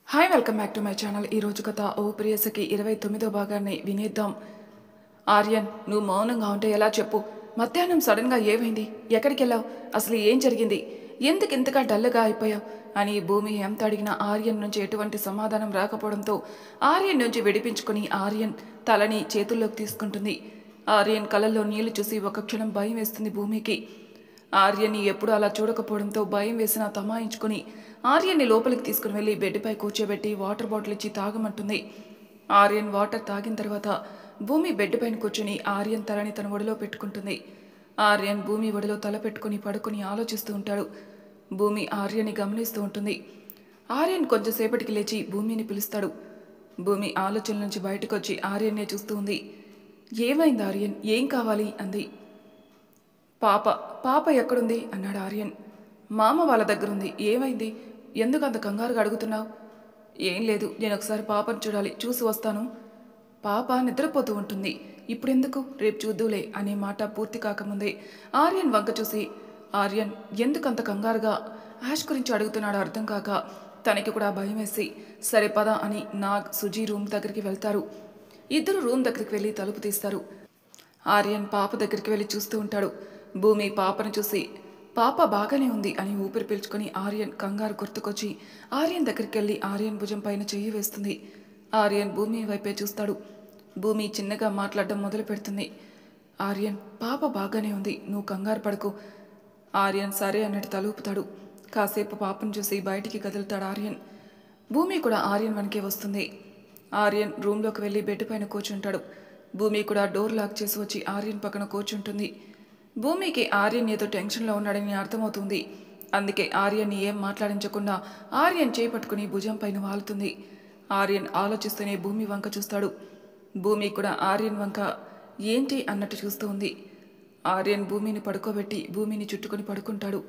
Hi welcome back to my channel. ఈరోజు కథ ఓ ప్రియసకి 29వ భాగాన్ని వినేద్దాం. ఆర్యన్, నువ్వు మౌనంగా ఉంటే ఎలా చెప్పు? మధ్యాహ్నం సడన్గా ఏమైంది? ఎక్కడికి వెళ్ళావు? అసలు ఏం జరిగింది? ఎందుకు ఇంతగా డల్గా అయిపోయావు అని భూమి ఎంత అడిగినా ఆర్యన్ నుంచి ఎటువంటి సమాధానం రాకపోవడంతో ఆర్యన్ నుంచి విడిపించుకుని ఆర్యన్ తలని చేతుల్లోకి తీసుకుంటుంది. ఆర్యన్ కళ్ళల్లో నీళ్లు చూసి ఒక క్షణం భయం వేస్తుంది భూమికి. ఆర్యన్ని ఎప్పుడు అలా చూడకపోవడంతో భయం వేసినా తమాయించుకుని ఆర్యన్ని లోపలికి తీసుకుని వెళ్ళి బెడ్పై కూర్చోబెట్టి వాటర్ బాటిల్ ఇచ్చి తాగమంటుంది. ఆర్యన్ వాటర్ తాగిన తర్వాత భూమి బెడ్ పైన కూర్చుని ఆర్యన్ తలని తన ఒడిలో పెట్టుకుంటుంది. ఆర్యన్ భూమి ఒడిలో తల పెట్టుకుని పడుకుని ఆలోచిస్తూ ఉంటాడు. భూమి ఆర్యన్ని గమనిస్తూ ఉంటుంది. ఆర్యన్ కొంచెంసేపటికి లేచి భూమిని పిలుస్తాడు. భూమి ఆలోచనల నుంచి బయటకు వచ్చి ఆర్యన్నే చూస్తూ ఉంది. ఏమైంది ఆర్యన్? ఏం కావాలి అంది. పాప పాప ఎక్కడుంది అన్నాడు ఆర్యన్. మామ వాళ్ళ దగ్గరుంది. ఏమైంది? ఎందుకు అంత కంగారుగా అడుగుతున్నావు? ఏం లేదు, నేను ఒకసారి పాపను చూడాలి, చూసి వస్తాను. పాప నిద్రపోతూ ఉంటుంది. ఇప్పుడెందుకు, రేపు చూద్దులే అనే మాట పూర్తి కాకముందే ఆర్యన్ వంక చూసి, ఆర్యన్ ఎందుకు అంత కంగారుగా యాష్ గురించి అడుగుతున్నాడో అర్థం కాక తనకి కూడా భయం వేసి, సరే పద అని నాగ్ సుజీ రూమ్ దగ్గరికి వెళ్తారు. ఇద్దరు రూమ్ దగ్గరికి వెళ్ళి తలుపు తీస్తారు. ఆర్యన్ పాప దగ్గరికి వెళ్ళి చూస్తూ ఉంటాడు. భూమి పాపను చూసి పాప బాగానే ఉంది అని ఊపిరి పీల్చుకొని ఆర్యన్ కంగారు గుర్తుకొచ్చి ఆర్యన్ దగ్గరికి వెళ్ళి ఆర్యన్ భుజం పైన చెయ్యి వేస్తుంది. ఆర్యన్ భూమి వైపే చూస్తాడు. భూమి చిన్నగా మాట్లాడడం మొదలు పెడుతుంది. ఆర్యన్, పాప బాగానే ఉంది, నువ్వు కంగారు పడకు. ఆర్యన్ సరే అన్నట్టు తలూపుతాడు. కాసేపు పాపను చూసి బయటికి కదులుతాడు ఆర్యన్. భూమి కూడా ఆర్యన్ వెనకే వస్తుంది. ఆర్యన్ రూమ్లోకి వెళ్ళి బెడ్ పైన కూర్చుంటాడు. భూమి కూడా డోర్ లాక్ చేసి వచ్చి ఆర్యన్ పక్కన కూర్చుంటుంది. భూమికి ఆర్యన్ ఏదో టెన్షన్లో ఉన్నాడని అర్థమవుతుంది. అందుకే ఆర్యన్ని ఏం మాట్లాడించకుండా ఆర్యన్ చేపట్టుకుని భుజం పైన వాలుతుంది. ఆర్యన్ ఆలోచిస్తూనే భూమి వంక చూస్తాడు. భూమి కూడా ఆర్యన్ వంక ఏంటి అన్నట్టు చూస్తూ ఉంది. ఆర్యన్ భూమిని పడుకోబెట్టి భూమిని చుట్టుకొని పడుకుంటాడు.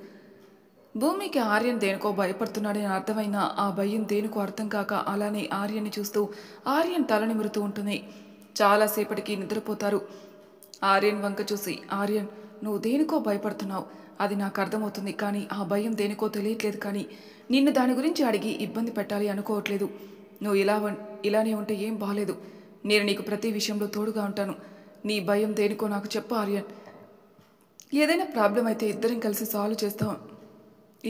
భూమికి ఆర్యన్ దేనికో భయపడుతున్నాడని అర్థమైనా ఆ భయం దేనికో అర్థం కాక అలానే ఆర్యన్ని చూస్తూ ఆర్యన్ తల నిమురుతూ ఉంటుంది. చాలాసేపటికి నిద్రపోతారు. ఆర్యన్ వంక చూసి, ఆర్యన్, నువ్వు దేనికో భయపడుతున్నావు, అది నాకు అర్థమవుతుంది, కానీ ఆ భయం దేనికో తెలియట్లేదు. కానీ నిన్ను దాని గురించి అడిగి ఇబ్బంది పెట్టాలి అనుకోవట్లేదు. నువ్వు ఇలానే ఉంటే ఏం బాలేదు. నేను నీకు ప్రతి విషయంలో తోడుగా ఉంటాను. నీ భయం దేనికో నాకు చెప్పు ఆర్యన్. ఏదైనా ప్రాబ్లం అయితే ఇద్దరం కలిసి సాల్వ్ చేస్తాం.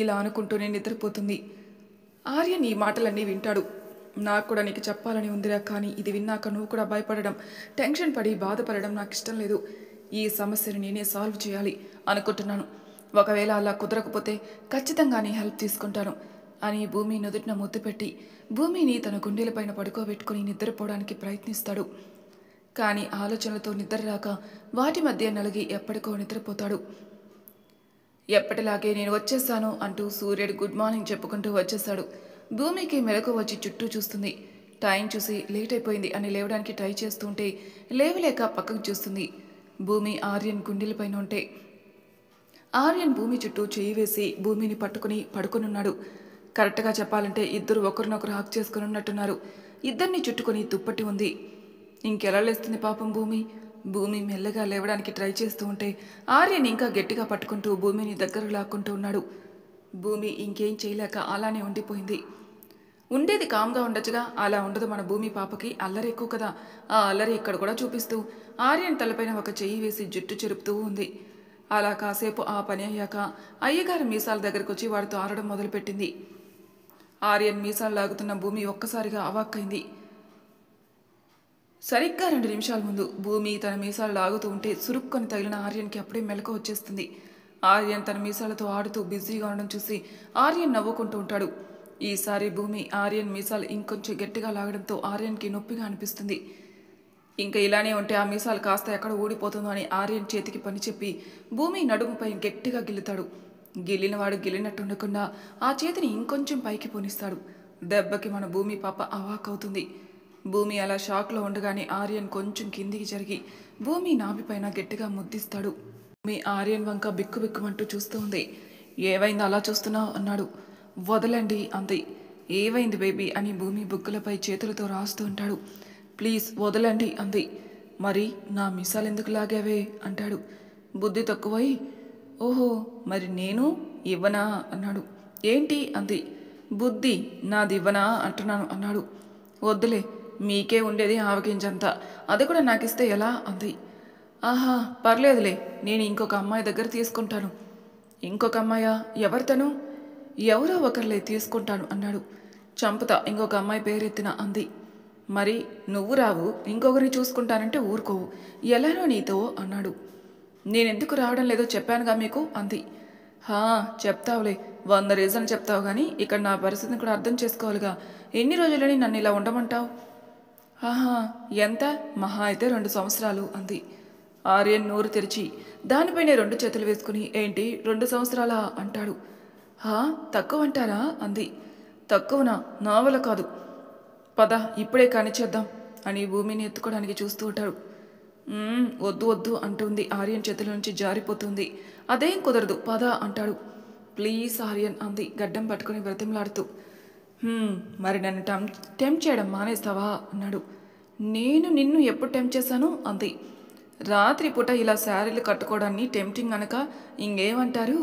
ఇలా అనుకుంటూనే నిద్రపోతుంది. ఆర్యన్ ఈ మాటలన్నీ వింటాడు. నాకు కూడా నీకు చెప్పాలని ఉందిరా, కానీ ఇది విన్నాక నువ్వు కూడా భయపడడం, టెన్షన్ పడి బాధపడడం నాకు ఇష్టం లేదు. ఈ సమస్యను నేనే సాల్వ్ చేయాలి అనుకుంటున్నాను. ఒకవేళ అలా కుదరకపోతే ఖచ్చితంగా నీ హెల్ప్ తీసుకుంటాను అని భూమి నుదుటిన ముద్దు పెట్టి భూమిని తన గుండెలపైన పడుకోబెట్టుకుని నిద్రపోవడానికి ప్రయత్నిస్తాడు. కానీ ఆలోచనలతో నిద్ర రాక వాటి మధ్య నలిగి ఎప్పటికో నిద్రపోతాడు. ఎప్పటిలాగే నేను వచ్చేసాను అంటూ సూర్యుడు గుడ్ మార్నింగ్ చెప్పుకుంటూ వచ్చేశాడు. భూమికి మెలకు వచ్చి చుట్టూ చూస్తుంది. టైం చూసి లేట్ అయిపోయింది అని లేవడానికి ట్రై చేస్తుంటే లేవలేక పక్కకు చూస్తుంది. భూమి ఆర్యన్ గుండెలపైన ఉంటే ఆర్యన్ భూమి చుట్టూ చేయి వేసి భూమిని పట్టుకుని పడుకునున్నాడు. కరెక్ట్గా చెప్పాలంటే ఇద్దరు ఒకరినొకరు హాక్ చేసుకుని ఉన్నట్టున్నారు. ఇద్దరిని చుట్టుకొని దుప్పటి ఉంది. ఇంకెలా లేస్తుంది పాపం భూమి. భూమి మెల్లగా లేవడానికి ట్రై చేస్తూ ఉంటే ఆర్యన్ ఇంకా గట్టిగా పట్టుకుంటూ భూమిని దగ్గర లాక్కుంటూ ఉన్నాడు. భూమి ఇంకేం చేయలేక అలానే ఉండిపోయింది. ఉండేది కామ్గా ఉండొచ్చుగా, అలా ఉండదు మన భూమి పాపకి. అల్లరి ఎక్కువ కదా, ఆ అల్లరి ఇక్కడ కూడా చూపిస్తూ ఆర్యన్ తలపైన ఒక చెయ్యి వేసి జుట్టు చెరుపుతూ ఉంది. అలా కాసేపు ఆ పని అయ్యాక అయ్యగారి మీసాల దగ్గరకు వచ్చి వాడితో ఆడడం మొదలుపెట్టింది. ఆర్యన్ మీసాలు లాగుతున్న భూమి ఒక్కసారిగా అవాక్కైంది. సరిగ్గా 2 నిమిషాల ముందు భూమి తన మీసాలు లాగుతూ ఉంటే సురుక్కొని తగిలిన ఆర్యన్కి అప్పుడే మెలకు వచ్చేస్తుంది. ఆర్యన్ తన మీసాలతో ఆడుతూ బిజీగా ఉండడం చూసి ఆర్యన్ నవ్వుకుంటూ ఉంటాడు. ఈసారి భూమి ఆర్యన్ మీసాలు ఇంకొంచెం గట్టిగా లాగడంతో ఆర్యన్కి నొప్పిగా అనిపిస్తుంది. ఇంకా ఇలానే ఉంటే ఆ మీసాలు కాస్త ఎక్కడ ఊడిపోతుందో అని ఆర్యన్ చేతికి పని చెప్పి భూమి నడుముపై గట్టిగా గిల్లుతాడు. గిల్లినవాడు గిల్లినట్టు ఉండకుండా ఆ చేతిని ఇంకొంచెం పైకి పోనిస్తాడు. దెబ్బకి మన భూమి పాప అవాకవుతుంది. భూమి అలా షాక్లో ఉండగానే ఆర్యన్ కొంచెం కిందికి జరిగి భూమి నాభిపైన గట్టిగా ముద్దిస్తాడు. భూమి ఆర్యన్ వంక బిక్కుబిక్కుమంటూ చూస్తూ ఉంది. ఏవైంది అలా చూస్తున్నావు అన్నాడు. వదలండి అంది. ఏవైంది బేబీ అని భూమి బుగ్గలపై చేతులతో రాస్తూ ఉంటాడు. ప్లీజ్ వదలండి అంది. మరి నా మీసాలు ఎందుకు లాగావే అంటాడు. బుద్ధి తక్కువై, ఓహో మరి నేను ఇవ్వనా అన్నాడు. ఏంటి అంది. బుద్ధి నాదివ్వనా అంటున్నాను అన్నాడు. వద్దులే, మీకే ఉండేది ఆవగించంతా, అది కూడా నాకిస్తే ఎలా అంది. ఆహా పర్లేదులే, నేను ఇంకొక అమ్మాయి దగ్గర తీసుకుంటాను. ఇంకొక అమ్మాయా? ఎవరితను? ఎవరో ఒకరిలే తీసుకుంటాను అన్నాడు. చంపుతా ఇంకొక అమ్మాయి పేరెత్తిన అంది. మరి నువ్వు రావు, ఇంకొకరిని చూసుకుంటానంటే ఊరుకోవు, ఎలానో నీతో అన్నాడు. నేనెందుకు రావడం లేదో చెప్పానుగా మీకు అంది. హా చెప్తావులే, 100 రీజన్లు చెప్తావు కానీ ఇక్కడ నా పరిస్థితిని కూడా అర్థం చేసుకోవాలిగా. ఎన్ని రోజులని నన్ను ఇలా ఉండమంటావు? ఆహా ఎంత? మహా అయితే 2 సంవత్సరాలు అంది. ఆర్యన్ నోరు తెరిచి దానిపైనే 2 చేతులు వేసుకుని ఏంటి 2 సంవత్సరాలా అంటాడు. హా తక్కువ అంటారా అంది. తక్కువనా? నా వల్ల కాదు, పద ఇప్పుడే కానిచ్చేద్దాం అని భూమిని ఎత్తుకోవడానికి చూస్తూ ఉంటాడు. వద్దు వద్దు అంటుంది. ఆర్యన్ చేతుల నుంచి జారిపోతుంది. అదేం కుదరదు, పద అంటాడు. ప్లీజ్ ఆర్యన్ అంది గడ్డం పట్టుకుని బ్రతిమలాడుతూ. మరి నన్ను టెంప్ట్ చేయడం మానేస్తావా అన్నాడు. నేను నిన్ను ఎప్పుడు టెంప్ట్ చేశాను అంది. రాత్రిపూట ఇలా శారీలు కట్టుకోవడాన్ని టెంప్టింగ్ అనక ఇంకేమంటారు?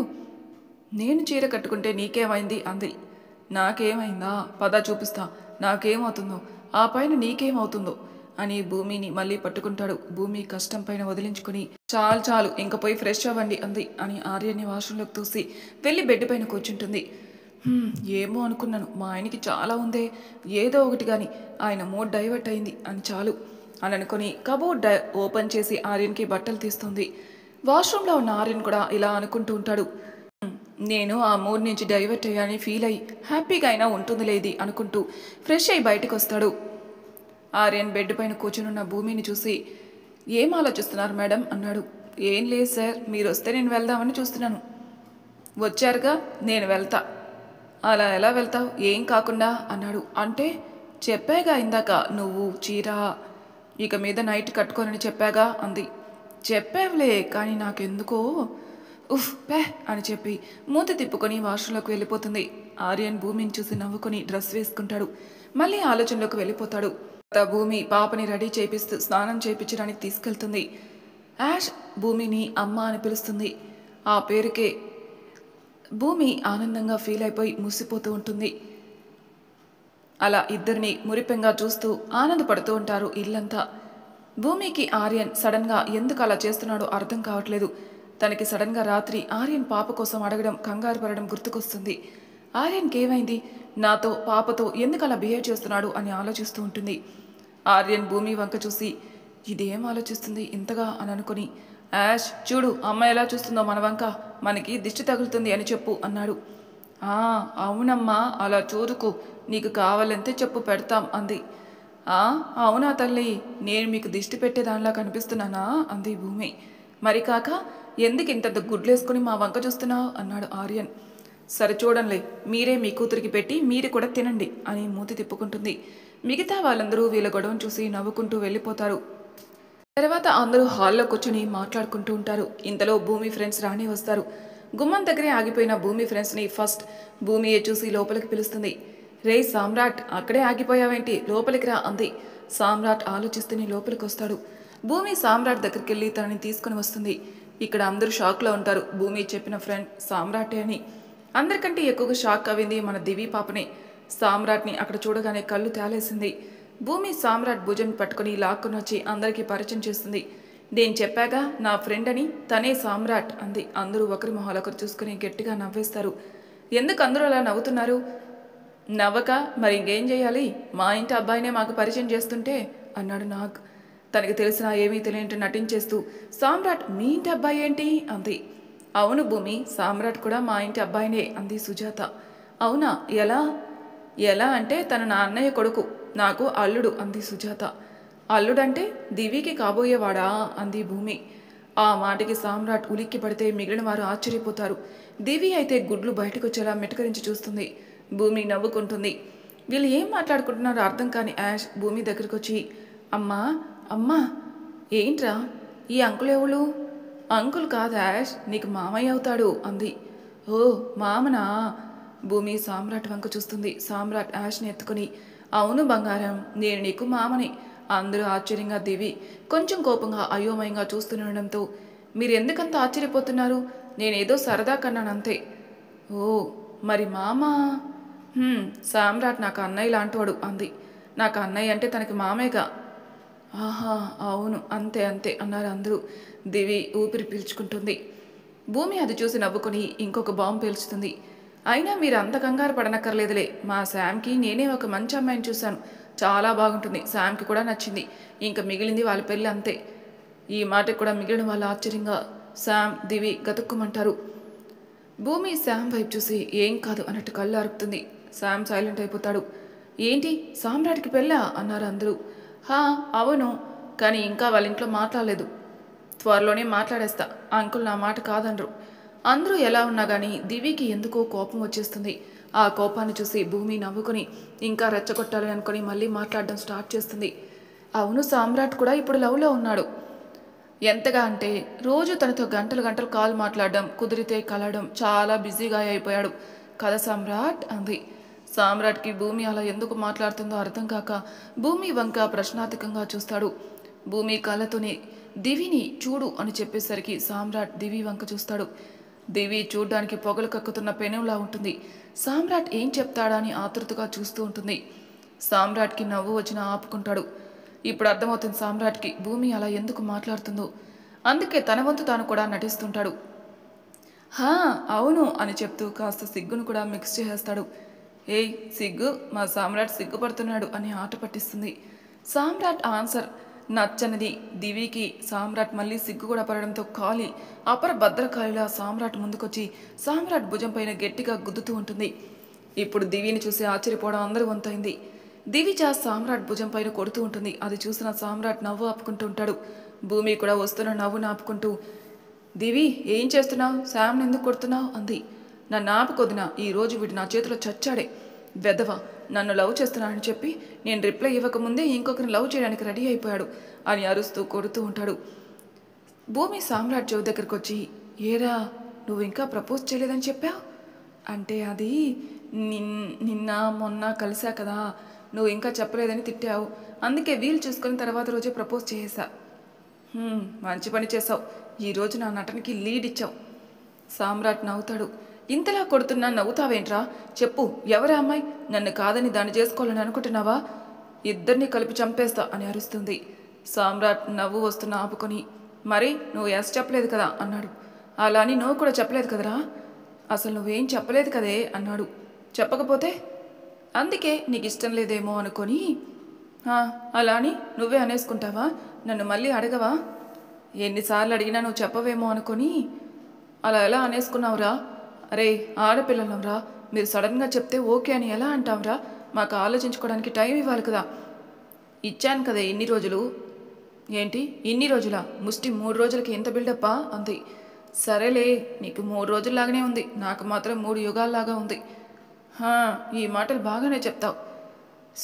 నేను చీర కట్టుకుంటే నీకేమైంది అంది. నాకేమైందా? పద చూపిస్తా నాకేమవుతుందో, ఆ పైన నీకేమవుతుందో అని భూమిని మళ్ళీ పట్టుకుంటాడు. భూమి కష్టం పైన వదిలించుకుని చాలు చాలు ఇంక పోయి ఫ్రెష్ అవ్వండి అంది అని ఆర్యన్ని వాష్రూంలోకి తోసి వెళ్ళి బెడ్ పైన కూర్చుంటుంది. ఏమో అనుకున్నాను, మా ఆయనకి చాలా ఉందే, ఏదో ఒకటి కానీ ఆయన మూడ్ డైవర్ట్ అయింది అని చాలు అని అనుకుని కబోర్డ్ ఓపెన్ చేసి ఆర్యన్కి బట్టలు తీస్తుంది. వాష్రూమ్లో ఉన్న ఆర్యన్ కూడా ఇలా అనుకుంటూ ఉంటాడు. నేను ఆ మూడ్ నుంచి డైవర్ట్ అయ్యాని ఫీల్ అయ్యి హ్యాపీగా అయినా ఉంటుంది లేది అనుకుంటూ ఫ్రెష్ అయ్యి బయటకు వస్తాడు. ఆర్యన్ బెడ్ పైన కూర్చునున్న భూమిని చూసి ఏం ఆలోచిస్తున్నారు మేడం అన్నాడు. ఏం లేదు సార్, మీరు వస్తే నేను వెళ్దామని చూస్తున్నాను. వచ్చారుగా, నేను వెళ్తా. అలా ఎలా వెళ్తావు? ఏం కాకుండా అన్నాడు. అంటే చెప్పాగా ఇందాక నువ్వు చీర ఇక మీద నైట్ కట్టుకోనని చెప్పాగా అంది. చెప్పావులే, కానీ నాకెందుకో పే అని చెప్పి మూత తిప్పుకొని వాష్రూంలోకి వెళ్ళిపోతుంది. ఆర్యన్ భూమిని చూసి నవ్వుకొని డ్రెస్ వేసుకుంటాడు. మళ్ళీ ఆలోచనలోకి వెళ్ళిపోతాడు. భూమి పాపని రెడీ చేపిస్తూ స్నానం చేయించడానికి తీసుకెళ్తుంది. యాష్ భూమిని అమ్మ అని పిలుస్తుంది. ఆ పేరుకే భూమి ఆనందంగా ఫీల్ అయిపోయి మురిసిపోతూ ఉంటుంది. అలా ఇద్దరిని మురిపెంగా చూస్తూ ఆనందపడుతూ ఉంటారు ఇల్లంతా. భూమికి ఆర్యన్ సడన్గా ఎందుకు అలా చేస్తున్నాడో అర్థం కావట్లేదు. తనకి సడన్గా రాత్రి ఆర్యన్ పాప కోసం అడగడం, కంగారు పడడం గుర్తుకొస్తుంది. ఆర్యన్కి ఏమైంది? నాతో పాపతో ఎందుకు అలా బిహేవ్ చేస్తున్నాడు అని ఆలోచిస్తూ ఉంటుంది. ఆర్యన్ భూమి వంక చూసి ఇదేం ఆలోచిస్తుంది ఇంతగా అని అనుకుని, యాష్ చూడు అమ్మ ఎలా చూస్తుందో మన వంక, మనకి దిష్టి తగులుతుంది అని చెప్పు అన్నాడు. అవునమ్మా, అలా చూదుకు, నీకు కావాలంటే చెప్పు పెడతాం అంది. అవునా తల్లి, నేను మీకు దిష్టి పెట్టేదానిలా కనిపిస్తున్నానా అంది భూమి. మరి కాక ఎందుకు ఇంత గుడ్లేసుకుని మా వంక చూస్తున్నావు అన్నాడు ఆర్యన్. సరే చూడంలే, మీరే మీ కూతురికి పెట్టి మీరు కూడా తినండి అని మూతి తిప్పుకుంటుంది. మిగతా వాళ్ళందరూ వీళ్ళ గొడవను చూసి నవ్వుకుంటూ వెళ్ళిపోతారు. తర్వాత అందరూ హాల్లో కూర్చొని మాట్లాడుకుంటూ ఉంటారు. ఇంతలో భూమి ఫ్రెండ్స్ రాని వస్తారు. గుమ్మం దగ్గరే ఆగిపోయిన భూమి ఫ్రెండ్స్ని ఫస్ట్ భూమియే చూసి లోపలికి పిలుస్తుంది. రే సామ్రాట్, అక్కడే ఆగిపోయావేంటి, లోపలికి రా అంది. సామ్రాట్ ఆలోచిస్తూనే లోపలికి వస్తాడు. భూమి సామ్రాట్ దగ్గరికి వెళ్ళి తనని తీసుకుని వస్తుంది. ఇక్కడ అందరూ షాక్లో ఉంటారు. భూమి చెప్పిన ఫ్రెండ్ సామ్రాటే అని. అందరికంటే ఎక్కువగా షాక్ అయింది మన దివి పాపనే. సామ్రాట్ని అక్కడ చూడగానే కళ్ళు తేలేసింది. భూమి సామ్రాట్ భుజం పట్టుకుని లాక్కుని వచ్చి అందరికీ పరిచయం చేస్తుంది. నేను చెప్పాగా నా ఫ్రెండ్ అని, తనే సామ్రాట్ అంది. అందరూ ఒకరి మొహాలు ఒకరు చూసుకుని గట్టిగా నవ్వేస్తారు. ఎందుకు అందరూ అలా నవ్వుతున్నారు? నవ్వక మరి ఇంకేం చేయాలి, మా ఇంటి అబ్బాయినే మాకు పరిచయం చేస్తుంటే అన్నాడు నాగ్. తనకి తెలిసినా ఏమీ తెలియనట్టు నటించేస్తూ సామ్రాట్ మీ ఇంటి అబ్బాయి ఏంటి అంది. అవును భూమి, సామ్రాట్ కూడా మా ఇంటి అబ్బాయినే అంది సుజాత. అవునా, ఎలా? ఎలా అంటే తను నా అన్నయ్య కొడుకు, నాకు అల్లుడు అంది సుజాత. అల్లుడంటే దివికి కాబోయేవాడా అంది భూమి. ఆ మాటకి సామ్రాట్ ఉలిక్కి పడితే మిగిలిన వారు ఆశ్చర్యపోతారు. దివి అయితే గుడ్లు బయటకు వచ్చేలా మెటకరించి చూస్తుంది. భూమి నవ్వుకుంటుంది. వీళ్ళు ఏం మాట్లాడుకుంటున్నారో అర్థం కాని యాష్ భూమి దగ్గరికి వచ్చి అమ్మా అమ్మా ఏంట్రా ఈ అంకుల్ ఎవరు? అంకుల్ కాదు యాష్, నీకు మామయ్య అవుతాడు అంది. ఓ మామనా? భూమి సామ్రాట్ వంక చూస్తుంది. సామ్రాట్ యాష్ని ఎత్తుకుని అవును బంగారం, నేను నీకు మామని. అందరూ ఆశ్చర్యంగా దివి కొంచెం కోపంగా అయోమయంగా చూస్తుండడంతో మీరు ఎందుకంత ఆశ్చర్యపోతున్నారు? నేనేదో సరదా కన్నానంతే. ఓ మరి మామ సామ్రాట్ నాకు అన్నయ్య లాంటివాడు అంది. నాకు అన్నయ్య అంటే తనకి మామేగా. ఆహా, అవును, అంతే అంతే అన్నారు అందరూ. దివి ఊపిరి పీల్చుకుంటుంది. భూమి అది చూసి నవ్వుకొని ఇంకొక బాంబు పేల్చుతుంది. అయినా మీరు అంత కంగారు పడనక్కర్లేదులే. మా శామ్కి నేనే ఒక మంచి అమ్మాయిని చూశాను. చాలా బాగుంటుంది. శామ్కి కూడా నచ్చింది. ఇంకా మిగిలింది వాళ్ళ పెళ్ళి అంతే. ఈ మాటకు కూడా మిగిలిన వాళ్ళు ఆశ్చర్యంగా శామ్, దివి గతుక్కుమంటారు. భూమి శామ్ వైపు చూసి ఏం కాదు అన్నట్టు కళ్ళు అరుపుతుంది. శామ్ సైలెంట్ అయిపోతాడు. ఏంటి, సామ్రాట్కి పెళ్ళా అన్నారు అందరూ. హా, అవును, కానీ ఇంకా వాళ్ళ ఇంట్లో మాట్లాడలేదు. త్వరలోనే మాట్లాడేస్తా. అంకుల్ నా మాట కాదనరు. అందరూ ఎలా ఉన్నా కానీ దివికి ఎందుకో కోపం వచ్చేస్తుంది. ఆ కోపాన్ని చూసి భూమి నవ్వుకొని ఇంకా రెచ్చగొట్టాలి అనుకుని మళ్ళీ మాట్లాడడం స్టార్ట్ చేస్తుంది. అవును, సామ్రాట్ కూడా ఇప్పుడు లవ్లో ఉన్నాడు. ఎంతగా అంటే రోజు తనతో గంటలు గంటలు కాల్ మాట్లాడడం, కుదిరితే కలవడం, చాలా బిజీగా అయిపోయాడు కదా సామ్రాట్ అంది. సామ్రాట్కి భూమి అలా ఎందుకు మాట్లాడుతుందో అర్థం కాక భూమి వంక ప్రశ్నార్థకంగా చూస్తాడు. భూమి కళ్ళతోనే దివిని చూడు అని చెప్పేసరికి సామ్రాట్ దివి వంక చూస్తాడు. దివి చూడ్డానికి పొగలు కక్కుతున్న పెనంలా ఉంటుంది. సామ్రాట్ ఏం చెప్తాడా అని ఆతృతగా చూస్తూ ఉంటుంది. సామ్రాట్కి నవ్వు వచ్చినా ఆపుకుంటాడు. ఇప్పుడు అర్థమవుతుంది సామ్రాట్కి భూమి అలా ఎందుకు మాట్లాడుతుందో. అందుకే తన వంతు తాను కూడా నటిస్తుంటాడు. హా, అవును అని చెప్తూ కాస్త సిగ్గును కూడా మిక్స్ చేసేస్తాడు. ఏయ్ సిగ్గు, మా సామ్రాట్ సిగ్గుపడుతున్నాడు అని ఆట పట్టిస్తుంది. సామ్రాట్ ఆన్సర్ నచ్చనిది దివికి. సామ్రాట్ మళ్ళీ సిగ్గు కూడా పడడంతో కాలి అపర భద్రకాళిలా సామ్రాట్ ముందుకొచ్చి సామ్రాట్ భుజం పైన గట్టిగా గుద్దుతూ ఉంటుంది. ఇప్పుడు దివిని చూసి ఆశ్చర్యపోవడం అందరూ వంతైంది. దివిజ సామ్రాట్ భుజం పైన కొడుతూ ఉంటుంది. అది చూసిన సామ్రాట్ నవ్వు ఆపుకుంటూ ఉంటాడు. భూమి కూడా వస్తున్న నవ్వును ఆపుకుంటూ, దివి ఏం చేస్తున్నావు, శామ్ని ఎందుకు కొడుతున్నావు అంది. నన్ను ఆపుకొదినా, ఈరోజు వీడు నా చేతిలో చచ్చాడే. వెధవ నన్ను లవ్ చేస్తున్నానని చెప్పి నేను రిప్లై ఇవ్వకముందే ఇంకొకరిని లవ్ చేయడానికి రెడీ అయిపోయాడు అని అరుస్తూ కొడుతూ ఉంటాడు. భూమి సామ్రాట్ చెవి దగ్గరకు వచ్చి, ఏరా నువ్వు ఇంకా ప్రపోజ్ చేయలేదని చెప్పావు అంటే అది నిన్న మొన్న కలిసా కదా, నువ్వు ఇంకా చెప్పలేదని తిట్టావు. అందుకే వీలు చూసుకొని తర్వాత రోజే ప్రపోజ్ చేసా. మంచి పని చేసావు. ఈరోజు నా నటనకి లీడ్ ఇచ్చావు. సామ్రాట్ నవ్వుతాడు. ఇంతలా కొడుతున్నా నవ్వుతావేంట్రా? చెప్పు, ఎవరే అమ్మాయి? నన్ను కాదని దాన్ని చేసుకోవాలని అనుకుంటున్నావా? ఇద్దరిని కలిపి చంపేస్తా అని అరుస్తుంది. సామ్రాట్ నవ్వు వస్తున్న ఆపుకొని, మరి నువ్వు ఎస్ చెప్పలేదు కదా అన్నాడు. అలా అని నువ్వు కూడా చెప్పలేదు కదరా. అసలు నువ్వేం చెప్పలేదు కదే అన్నాడు. చెప్పకపోతే? అందుకే నీకు ఇష్టం లేదేమో అనుకొని. అలా అని నువ్వే అనేసుకుంటావా? నన్ను మళ్ళీ అడగవా? ఎన్నిసార్లు అడిగినా నువ్వు చెప్పవేమో అనుకొని అలా ఎలా అనేసుకున్నావురా? అరే ఆడపిల్లలంరా, మీరు సడన్గా చెప్తే ఓకే అని ఎలా అంటావురా? మాకు ఆలోచించుకోవడానికి టైం ఇవ్వాలి కదా. ఇచ్చాను కదా ఇన్ని రోజులు. ఏంటి ఇన్ని రోజులా? ముష్టి 3 రోజులకి ఎంత బిల్డప్పా అంది. సరేలే, నీకు 3 రోజుల్లాగానే ఉంది, నాకు మాత్రం 3 యుగాల్లాగా ఉంది. ఈ మాటలు బాగానే చెప్తావు.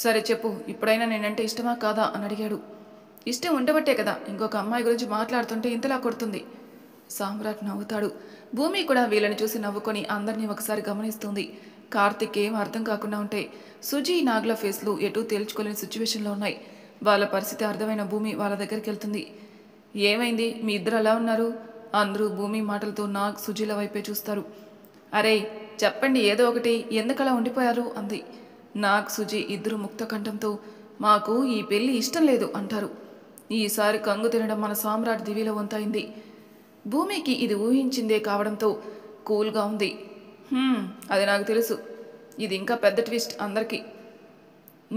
సరే చెప్పు, ఇప్పుడైనా నేనంటే ఇష్టమా కాదా అని అడిగాడు. ఇష్టం ఉండబట్టే కదా ఇంకొక అమ్మాయి గురించి మాట్లాడుతుంటే ఇంతలా కొడుతుంది. సామ్రాట్ నవ్వుతాడు. భూమి కూడా వీళ్ళని చూసి నవ్వుకొని అందరినీ ఒకసారి గమనిస్తుంది. కార్తిక్ ఏం అర్థం కాకుండా ఉంటే సుజీ, నాగ్ల ఫేస్లు ఎటూ తేల్చుకోలేని సిచ్యువేషన్లో ఉన్నాయి. వాళ్ళ పరిస్థితి అర్థమైన భూమి వాళ్ళ దగ్గరికి వెళ్తుంది. ఏమైంది, మీ ఇద్దరు అలా ఉన్నారు? అందరూ భూమి మాటలతో నాగ్, సుజీల వైపే చూస్తారు. అరే చెప్పండి ఏదో ఒకటి, ఎందుకలా ఉండిపోయారు అంది. నాగ్, సుజీ ఇద్దరు ముక్త కంఠంతో మాకు ఈ పెళ్ళి ఇష్టం లేదు అంటారు. ఈసారి కంగు తినడం మన సామ్రాట్ దివిలో వంతైంది. భూమికి ఇది ఊహించిందే కావడంతో కూల్గా ఉంది. అది నాకు తెలుసు. ఇది ఇంకా పెద్ద ట్విస్ట్ అందరికీ.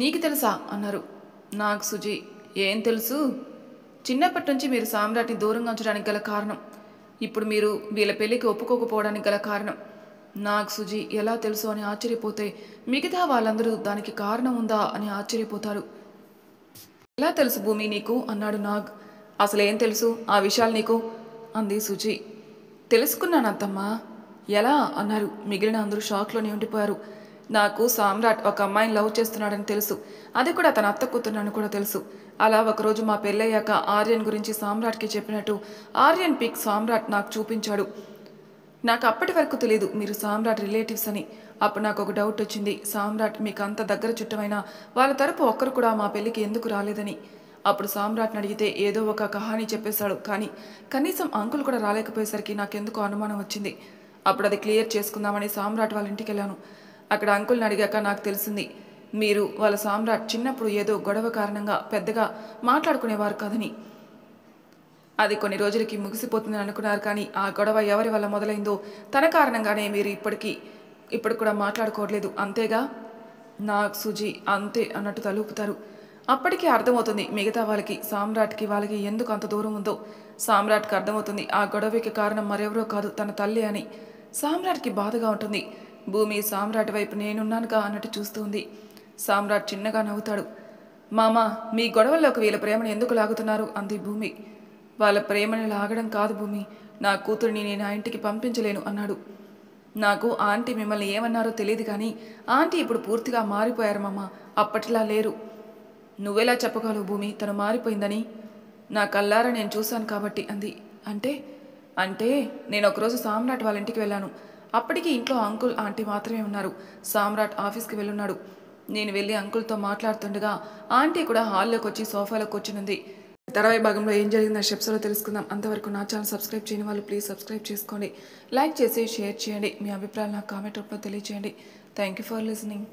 నీకు తెలుసా అన్నారు నాగ్, సుజీ. ఏం తెలుసు? చిన్నప్పటి నుంచి మీరు సామ్రాట్ని దూరంగా ఉంచడానికి గల కారణం, ఇప్పుడు మీరు వీళ్ళ పెళ్ళికి ఒప్పుకోకపోవడానికి గల కారణం. నాగ్, సుజీ ఎలా తెలుసు అని ఆశ్చర్యపోతే మిగతా వాళ్ళందరూ దానికి కారణం ఉందా అని ఆశ్చర్యపోతారు. ఎలా తెలుసు భూమి నీకు అన్నాడు నాగ్. అసలేం తెలుసు ఆ విషయాలు నీకు అంది సుజీ. తెలుసుకున్నానత్తమ్మా. ఎలా అన్నారు మిగిలిన అందరూ షాక్లోనే ఉండిపోయారు. నాకు సామ్రాట్ ఒక అమ్మాయిని లవ్ చేస్తున్నాడని తెలుసు, అది కూడా తన అత్త కూతురునని కూడా తెలుసు. అలా ఒకరోజు మా పెళ్ళయ్యాక ఆర్యన్ గురించి సామ్రాట్కి చెప్పినట్టు ఆర్యన్ పిక్ సామ్రాట్ నాకు చూపించాడు. నాకు అప్పటి వరకు తెలీదు మీరు సామ్రాట్ రిలేటివ్స్ అని. అప్పుడు నాకు ఒక డౌట్ వచ్చింది, సామ్రాట్ మీకు అంత దగ్గర చుట్టమైనా వాళ్ళ తరపు ఒక్కరు కూడా మా పెళ్ళికి ఎందుకు రాలేదని. అప్పుడు సామ్రాట్ని అడిగితే ఏదో ఒక కహానీ చెప్పేశాడు, కానీ కనీసం అంకుల్ కూడా రాలేకపోయేసరికి నాకెందుకు అనుమానం వచ్చింది. అప్పుడు అది క్లియర్ చేసుకుందామని సామ్రాట్ వాళ్ళ ఇంటికి వెళ్ళాను. అక్కడ అంకుల్ని అడిగాక నాకు తెలిసింది మీరు వాళ్ళ సామ్రాట్ చిన్నప్పుడు ఏదో గొడవ కారణంగా పెద్దగా మాట్లాడుకునేవారు కాదని. అది కొన్ని రోజులకి ముగిసిపోతుందని అనుకున్నారు, కానీ ఆ గొడవ ఎవరి వల్ల మొదలైందో తన కారణంగానే మీరు ఇప్పుడు కూడా మాట్లాడుకోవట్లేదు అంతేగా. నాకు సుజీ అంతే అన్నట్టు తలూపుతారు. అప్పటికే అర్థమవుతుంది మిగతా వాళ్ళకి సామ్రాట్కి వాళ్ళకి ఎందుకు అంత దూరం ఉందో. సామ్రాట్కి అర్థమవుతుంది ఆ గొడవకి కారణం మరెవరో కాదు తన తల్లి అని. సామ్రాట్కి బాధగా ఉంటుంది. భూమి సామ్రాట్ వైపు నేనున్నానుగా అన్నట్టు చూస్తుంది. సామ్రాట్ చిన్నగా నవ్వుతాడు. మామ, మీ గొడవల్లోకి వీళ్ళ ప్రేమను ఎందుకు లాగుతున్నారు అంది భూమి. వాళ్ళ ప్రేమని లాగడం కాదు భూమి, నా కూతురిని నేను ఆ ఇంటికి పంపించలేను అన్నాడు. నాకు ఆంటీ మిమ్మల్ని ఏమన్నారో తెలియదు, కానీ ఆంటీ ఇప్పుడు పూర్తిగా మారిపోయారు మామ, అప్పటిలా లేరు. నువ్వెలా చెప్పగలవు భూమి తను మారిపోయిందని? నా కల్లారా నేను చూశాను కాబట్టి అంది. అంటే అంటే నేను ఒకరోజు సామ్రాట్ వాళ్ళ ఇంటికి వెళ్ళాను. అప్పటికి ఇంట్లో అంకుల్ ఆంటీ మాత్రమే ఉన్నారు. సామ్రాట్ ఆఫీస్కి వెళ్ళున్నాడు. నేను వెళ్ళి అంకుల్తో మాట్లాడుతుండగా ఆంటీ కూడా హాల్లోకి వచ్చి సోఫాలో కూర్చునుంది. తర్వాయి భాగంలో ఏం జరిగిందో స్టెప్స్లో తెలుసుకుందాం. అంతవరకు నా ఛానల్ సబ్స్క్రైబ్ చేయని వాళ్ళు ప్లీజ్ సబ్స్క్రైబ్ చేసుకోండి, లైక్ చేసి షేర్ చేయండి, మీ అభిప్రాయాలు నాకు కామెంట్ రూపంలో తెలియజేయండి. Thank you for listening.